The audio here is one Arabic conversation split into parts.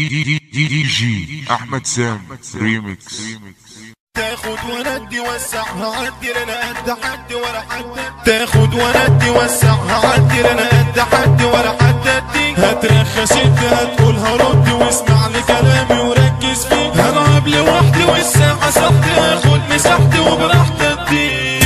دي جي احمد سام ريميكس. تاخد وندي وسع هعدي لنا قد حد ولا حد. تاخد وندي وسع هعدي لنا قد حد ولا حد. هترخص انت هتقول هرد واسمع لكلامي وركز فيه. هلعب لوحدي والساعة صحتي هاخد مساحتي وبراحتي اديك.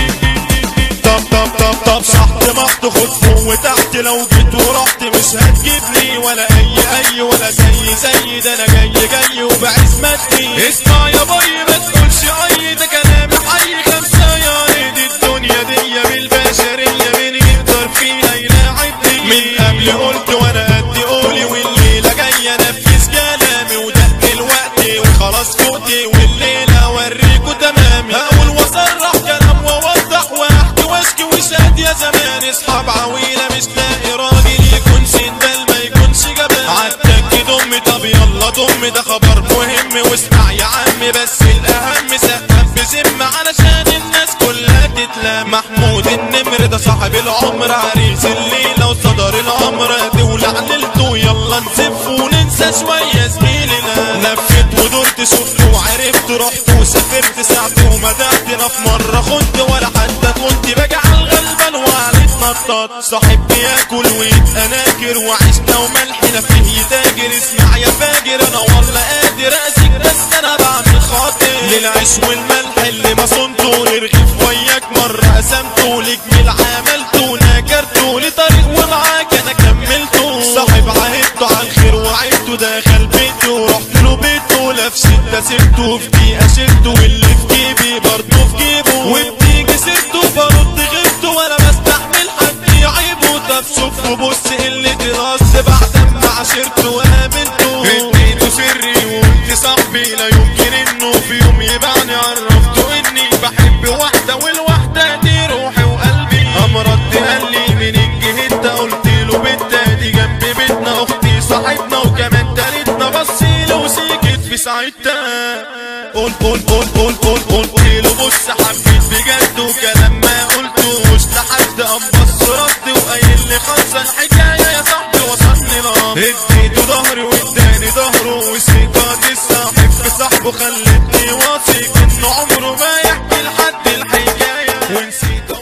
طب صحت محت خد فوق وتحت. لو جيت ورحت مش هتجيبني ولا اي ولا زي ده انا جاي وبعزمتي. اسمع يا باي ما تقولش اي ده كلامي حي. خمسة يا ريت الدنيا دي بالبشرية مين يقدر فيها يلاعبني. من قبل قلت وانا قد قولي والليلة جاية انفذ كلامي. وده الوقت وخلاص فوتي والليلة اوريكوا تمامي. هقول واصرح كلام واوضح واحكي واشكي وشاد يا زمان. اصحاب عويلة مش لاقي راجل يكون سندال ما يكونش جبان. عالتك ضمي طب يلا ضمي ده خبر مهم واسمع يا عمي. بس الاهم سقف بذمة علشان الناس كلها تتلام. محمود النمر ده صاحب العمر عريس الليلة وصدر الامر. تولع ليلته يلا نزف وننسى شوية زميلنا. لفت ودرت شفت وعرفت رحت وسافرت ساعت ومدحت. في مرة خنت ولا حتى كنت بجعل غلبان وعليت نطاط. صاحب بياكل ويتناكر وعشنا وملحنا فيه يتاجر. اسمع يا فاجر انا والله قادر اذيك بس انا بعمل خاطر. للعيش والملح اللي ما صنته لرغيف وياك مرة قسمته. لجميل عملته ناكرته لطريق ومعاك انا كملته. صاحب عهدته على الخير وعدته دخل بيته ورحت له بيته. لف شدة سبته في دقيقة شلته واللي في جيبي برضه في جيبه. وبتيجي سيرته برد غيرته وانا بستحمل حد يعيبه. طب شوف وبص اللي دراسة بعد ما عشرته وقابلته. اديته سري وقلت صاحبي لا يمكن انه في يوم يبعني. عرفته اني بحب واحدة والواحدة دي روحي وقلبي. قام رد قال لي من الجهة قلت له بنتها دي جنب بيتنا اختي صاحبنا وكمان تالتنا. بصيله وسكت في ساعتها. قلت له بص حبيت بجد وكلام ما قلتوش لحد. قام بص رد وقايل لي خلص الحكايه يا صاحبي وصلني نار. اديته ظهري واداني ظهره وثقة الصاحب في صاحبه خلتني واثق انه عمره ما يحكي لحد الحكايه ونسيته.